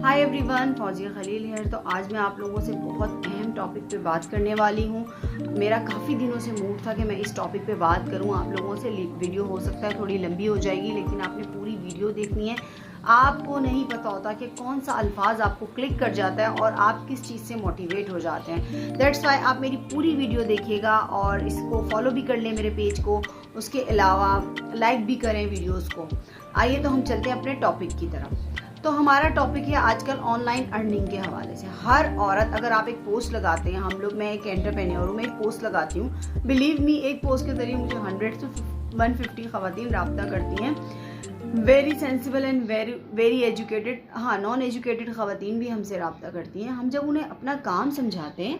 Hi everyone, Fauzia Khalil है। तो आज मैं आप लोगों से बहुत अहम टॉपिक पे बात करने वाली हूँ। मेरा काफ़ी दिनों से मूड था कि मैं इस टॉपिक पे बात करूँ आप लोगों से। वीडियो हो सकता है थोड़ी लंबी हो जाएगी, लेकिन आपने पूरी वीडियो देखनी है। आपको नहीं पता होता कि कौन सा अल्फाज आपको क्लिक कर जाता है और आप किस चीज़ से मोटिवेट हो जाते हैं। दैट्स वाई आप मेरी पूरी वीडियो देखिएगा और इसको फॉलो भी कर लें मेरे पेज को। उसके अलावा लाइक भी करें वीडियोज़ को। आइए तो हम चलते हैं अपने टॉपिक की तरफ। तो हमारा टॉपिक है आजकल ऑनलाइन अर्निंग के हवाले से। हर औरत, अगर आप एक पोस्ट लगाते हैं, हम लोग, मैं एक एंटरप्रेन्योर हूँ, मैं एक पोस्ट लगाती हूँ, बिलीव मी, एक पोस्ट के जरिए मुझे 100 से 150 खवातीन रब्ता करती हैं। Very sensible and very educated, हाँ, नॉन एजुकेटेड खवातीन भी हमसे रब्ता करती हैं। हम जब उन्हें अपना काम समझाते हैं,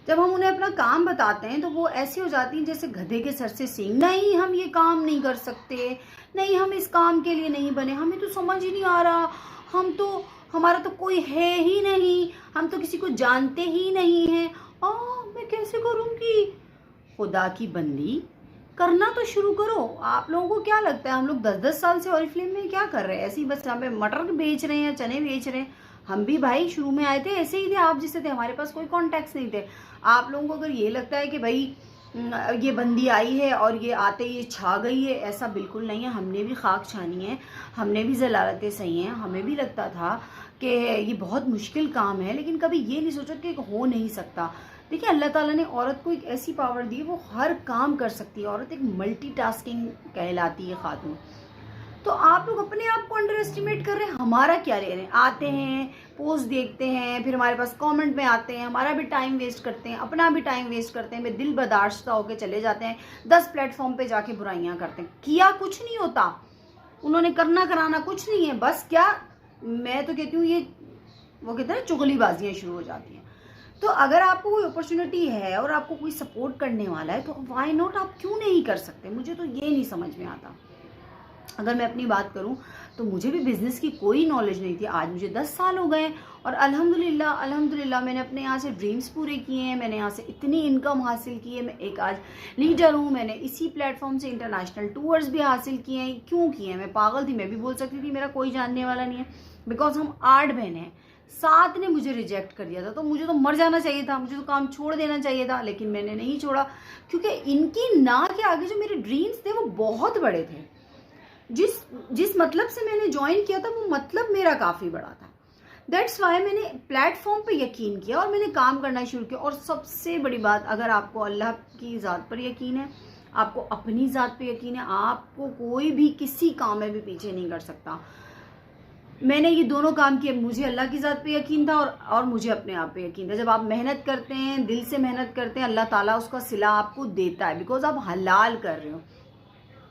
जब हम उन्हें अपना काम बताते हैं तो वो ऐसी हो जाती हैं जैसे गधे के सर से सींग। नहीं, हम ये काम नहीं कर सकते, नहीं, हम इस काम के लिए नहीं बने, हमें तो समझ ही नहीं आ रहा, हमारा तो कोई है ही नहीं, हम तो किसी को जानते ही नहीं हैं, मैं कैसे करूँगी। खुदा की बंदी, करना तो शुरू करो। आप लोगों को क्या लगता है हम लोग 10-10 साल से ऑरिफ्लेम में क्या कर रहे हैं? ऐसे ही बस यहाँ पे मटर बेच रहे हैं, चने बेच रहे हैं। हम भी भाई शुरू में आए थे ऐसे ही थे, आप जिससे थे, हमारे पास कोई कॉन्टैक्ट्स नहीं थे। आप लोगों को अगर ये लगता है कि भाई ये बंदी आई है और ये आते ही छा गई है, ऐसा बिल्कुल नहीं है। हमने भी खाक छानी है, हमने भी ज़लालतें सही हैं, हमें भी लगता था कि ये बहुत मुश्किल काम है, लेकिन कभी ये नहीं सोचा कि हो नहीं सकता। देखिए, अल्लाह ताला ने औरत को एक ऐसी पावर दी, वो हर काम कर सकती है। औरत एक मल्टीटास्किंग कहलाती है, खातून। तो आप लोग अपने आप को अंडर एस्टिमेट कर रहे हैं। हमारा क्या ले रहे हैं? आते हैं, पोस्ट देखते हैं, फिर हमारे पास कमेंट में आते हैं, हमारा भी टाइम वेस्ट करते हैं, अपना भी टाइम वेस्ट करते हैं, फिर दिल बर्दाश्त होकर चले जाते हैं, 10 प्लेटफॉर्म पे जाके बुराइयां करते हैं। किया कुछ नहीं होता, उन्होंने करना कराना कुछ नहीं है। बस क्या, मैं तो कहती हूँ, ये वो कहते हैं चुगलीबाजियाँ शुरू हो जाती हैं। तो अगर आपको कोई अपॉर्चुनिटी है और आपको कोई सपोर्ट करने वाला है, तो वाई नॉट, आप क्यों नहीं कर सकते? मुझे तो ये नहीं समझ में आता। अगर मैं अपनी बात करूं तो मुझे भी बिज़नेस की कोई नॉलेज नहीं थी। आज मुझे 10 साल हो गए और अल्हम्दुलिल्लाह मैंने अपने यहाँ से ड्रीम्स पूरे किए हैं। मैंने यहाँ से इतनी इनकम हासिल की है। मैं एक आज लीडर हूँ। मैंने इसी प्लेटफॉर्म से इंटरनेशनल टूर्स भी हासिल किए हैं। क्यों किए हैं? मैं पागल थी, मैं भी बोल सकती थी मेरा कोई जानने वाला नहीं है, बिकॉज हम 8 बहन हैं। 7 ने मुझे रिजेक्ट कर दिया था, तो मुझे तो मर जाना चाहिए था, मुझे तो काम छोड़ देना चाहिए था, लेकिन मैंने नहीं छोड़ा, क्योंकि इनकी ना के आगे जो मेरे ड्रीम्स थे वो बहुत बड़े थे। जिस मतलब से मैंने ज्वाइन किया था, वो मतलब मेरा काफ़ी बड़ा था। दैट्स वाई मैंने प्लेटफॉर्म पे यकीन किया और मैंने काम करना शुरू किया। और सबसे बड़ी बात, अगर आपको अल्लाह की ज़ात पर यकीन है, आपको अपनी ज़ात पे यकीन है, आपको कोई भी किसी काम में भी पीछे नहीं कर सकता। मैंने ये दोनों काम किए। मुझे अल्लाह की ज़ात पे यकीन था और मुझे अपने आप पे यकीन था। जब आप मेहनत करते हैं, दिल से मेहनत करते हैं, अल्लाह ताला उसका सिला आपको देता है, बिकॉज आप हलाल कर रहे हो।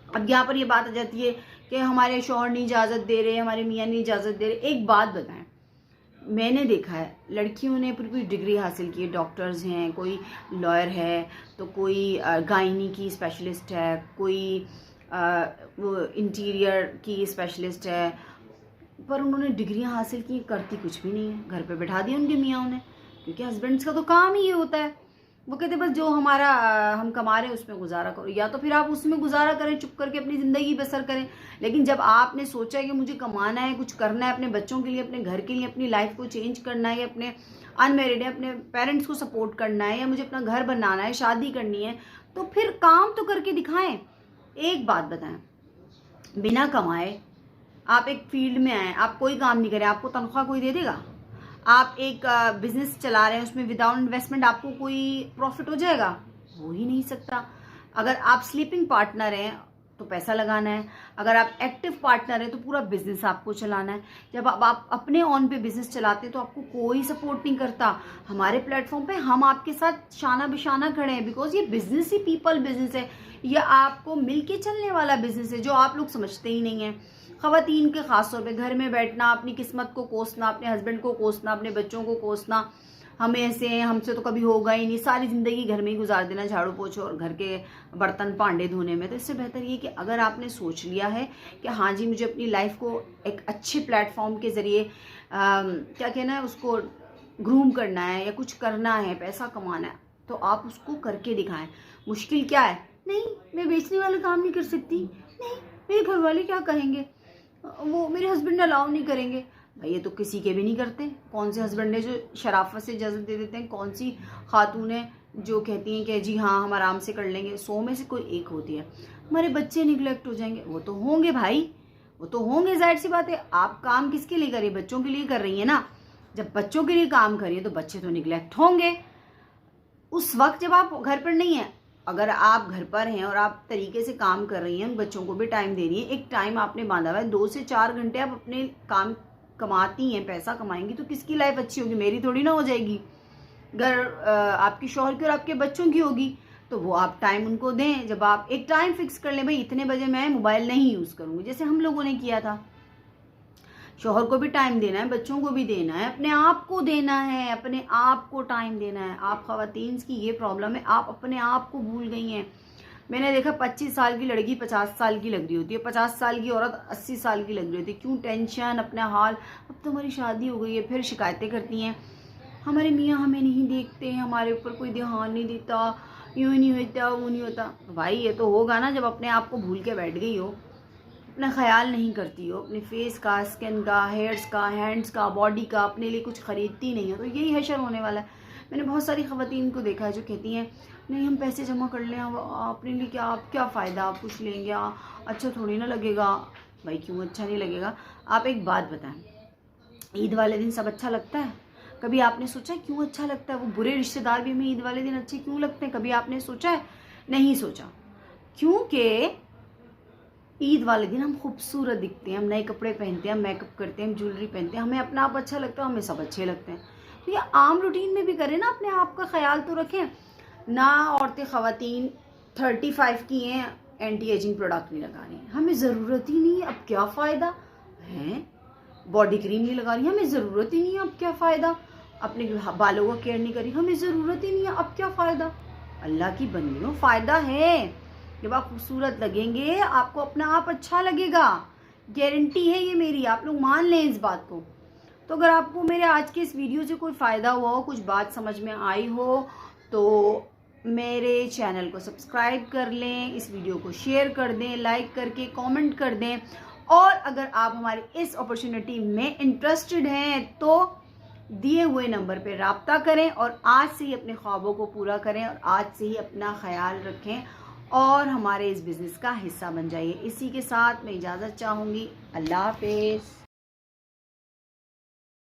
अब यहाँ पर ये बात आ जाती है कि हमारे शौहर नहीं इजाज़त दे रहे, हमारे मियाँ नहीं इजाज़त दे रहे। एक बात बताएं, मैंने देखा है लड़कियों ने पूरी डिग्री हासिल की है, डॉक्टर्स हैं, कोई लॉयर है, तो कोई गायनी की स्पेशलिस्ट है, कोई वो इंटीरियर की स्पेशलिस्ट है, पर उन्होंने डिग्रियां हासिल की, करती कुछ भी नहीं है। घर पे बैठा दिया उनके मियाँ उन्हें, क्योंकि हस्बैंड्स का तो काम ही ये होता है। वो कहते बस जो हमारा हम कमा रहे हैं उसमें गुजारा करो, या तो फिर आप उसमें गुजारा करें, चुप करके अपनी ज़िंदगी बसर करें। लेकिन जब आपने सोचा है कि मुझे कमाना है, कुछ करना है अपने बच्चों के लिए, अपने घर के लिए, अपनी लाइफ को चेंज करना है, अपने अनमेरिड है, अपने पेरेंट्स को सपोर्ट करना है, या मुझे अपना घर बनाना है, शादी करनी है, तो फिर काम तो करके दिखाएं। एक बात बताएं, बिना कमाए आप एक फील्ड में आए, आप कोई काम नहीं करें, आपको तनख्वाह कोई दे देगा? आप एक बिजनेस चला रहे हैं, उसमें विदाउट इन्वेस्टमेंट आपको कोई प्रॉफिट हो जाएगा? हो ही नहीं सकता। अगर आप स्लीपिंग पार्टनर हैं तो पैसा लगाना है, अगर आप एक्टिव पार्टनर हैं तो पूरा बिजनेस आपको चलाना है। जब आप अपने ऑन पे बिजनेस चलाते हैं तो आपको कोई सपोर्ट नहीं करता। हमारे प्लेटफॉर्म पे हम आपके साथ शाना बिशाना खड़े हैं, बिकॉज ये बिजनेस ही पीपल बिजनेस है, ये आपको मिलके चलने वाला बिजनेस है, जो आप लोग समझते ही नहीं है। ख़वातीन के ख़ास तौर पे घर में बैठना, अपनी किस्मत को कोसना, अपने हस्बैंड को कोसना, अपने बच्चों को कोसना, हमें ऐसे हैं, हमसे तो कभी होगा ही नहीं, सारी ज़िंदगी घर में ही गुजार देना, झाड़ू पोछो और घर के बर्तन भांडे धोने में। तो इससे बेहतर ये कि अगर आपने सोच लिया है कि हाँ जी, मुझे अपनी लाइफ को एक अच्छे प्लेटफॉर्म के ज़रिए क्या कहना है, उसको ग्रूम करना है या कुछ करना है, पैसा कमाना है, तो आप उसको करके दिखाएं। मुश्किल क्या है? नहीं, मैं बेचने वाला काम नहीं कर सकती, नहीं, मेरे घर वाले क्या कहेंगे, वो मेरे हस्बैंड अलाउ नहीं करेंगे। भाई ये तो किसी के भी नहीं करते। कौन से हस्बैंड है जो शराफत से इजाज़त दे देते हैं? कौन सी खातून है जो कहती हैं कि जी हाँ हम आराम से कर लेंगे? 100 में से कोई एक होती है। हमारे बच्चे निगलेक्ट हो जाएंगे, वो तो होंगे भाई, वो तो होंगे, जाहिर सी बात है। आप काम किसके लिए कर रही है? बच्चों के लिए कर रही है ना। जब बच्चों के लिए काम करिए तो बच्चे तो निगलेक्ट होंगे उस वक्त जब आप घर पर नहीं हैं। अगर आप घर पर हैं और आप तरीके से काम कर रही हैं, उन बच्चों को भी टाइम दे रही हैं, एक टाइम आपने बांधा हुआ है, 2 से 4 घंटे आप अपने काम कमाती हैं, पैसा कमाएंगी, तो किसकी लाइफ अच्छी होगी? मेरी थोड़ी ना हो जाएगी। घर आपकी शौहर की और आपके बच्चों की होगी। तो वो आप टाइम उनको दें। जब आप एक टाइम फिक्स कर लें, भाई इतने बजे मैं मोबाइल नहीं यूज़ करूँगी, जैसे हम लोगों ने किया था। शौहर को भी टाइम देना है, बच्चों को भी देना है, अपने आप को देना है, अपने आप को टाइम देना है। आप ख़वातीन की ये प्रॉब्लम है, आप अपने आप को भूल गई हैं। मैंने देखा 25 साल की लड़की 50 साल की लग रही होती है, 50 साल की औरत 80 साल की लग रही होती है। क्यों? टेंशन, अपना हाल। अब तो हमारी शादी हो गई है, फिर शिकायतें करती हैं हमारे मियाँ हमें नहीं देखते, हमारे ऊपर कोई ध्यान नहीं देता, यूँ नहीं होता, वो नहीं होता। भाई ये तो होगा ना जब अपने आप को भूल के बैठ गई हो, अपना ख्याल नहीं करती हो, अपने फेस का, स्किन का, हेयर्स का, हैंड्स का, बॉडी का, अपने लिए कुछ ख़रीदती नहीं हो, तो यही हशर होने वाला है। मैंने बहुत सारी ख़वातीन को देखा है जो कहती हैं नहीं हम पैसे जमा कर लें, अपने लिए क्या, आप क्या फ़ायदा, आप कुछ लेंगे, अच्छा थोड़ी ना लगेगा। भाई क्यों अच्छा नहीं लगेगा? आप एक बात बताएं, ईद वाले दिन सब अच्छा लगता है? कभी आपने सोचा क्यों अच्छा लगता है? वो बुरे रिश्तेदार भी हमें ईद वाले दिन अच्छे क्यों लगते हैं? कभी आपने सोचा है? नहीं सोचा। क्योंकि ईद वाले दिन हम खूबसूरत दिखते हैं, हम नए कपड़े पहनते हैं, हम मेकअप करते हैं, हम ज्वेलरी पहनते हैं, हमें अपना आप अच्छा लगता है, हमें सब अच्छे लगते हैं। तो ये आम रूटीन में भी करें ना, अपने आप का ख्याल तो रखें ना। औरतें ख़वातीन 35 की हैं, एंटी एजिंग प्रोडक्ट नहीं लगा रही हैं, हमें ज़रूरत ही नहीं है, अब क्या फ़ायदा है? बॉडी क्रीम नहीं लगा रही, हमें ज़रूरत ही नहीं है, अब क्या फ़ायदा? अपने बालों का केयर नहीं करी, हमें ज़रूरत ही नहीं है, अब क्या फ़ायदा? अल्लाह की बंदियों, फ़ायदा है। जब आप खूबसूरत लगेंगे, आपको अपना आप अच्छा लगेगा, गारंटी है ये मेरी, आप लोग मान लें इस बात को। तो अगर आपको मेरे आज के इस वीडियो से कोई फ़ायदा हुआ हो, कुछ बात समझ में आई हो, तो मेरे चैनल को सब्सक्राइब कर लें, इस वीडियो को शेयर कर दें, लाइक करके कमेंट कर दें। और अगर आप हमारी इस अपॉर्चुनिटी में इंटरेस्टेड हैं तो दिए हुए नंबर पे राब्ता करें और आज से ही अपने ख्वाबों को पूरा करें और आज से ही अपना ख्याल रखें और हमारे इस बिज़नेस का हिस्सा बन जाइए। इसी के साथ मैं इजाज़त चाहूँगी। अल्लाह हाफ़िज़।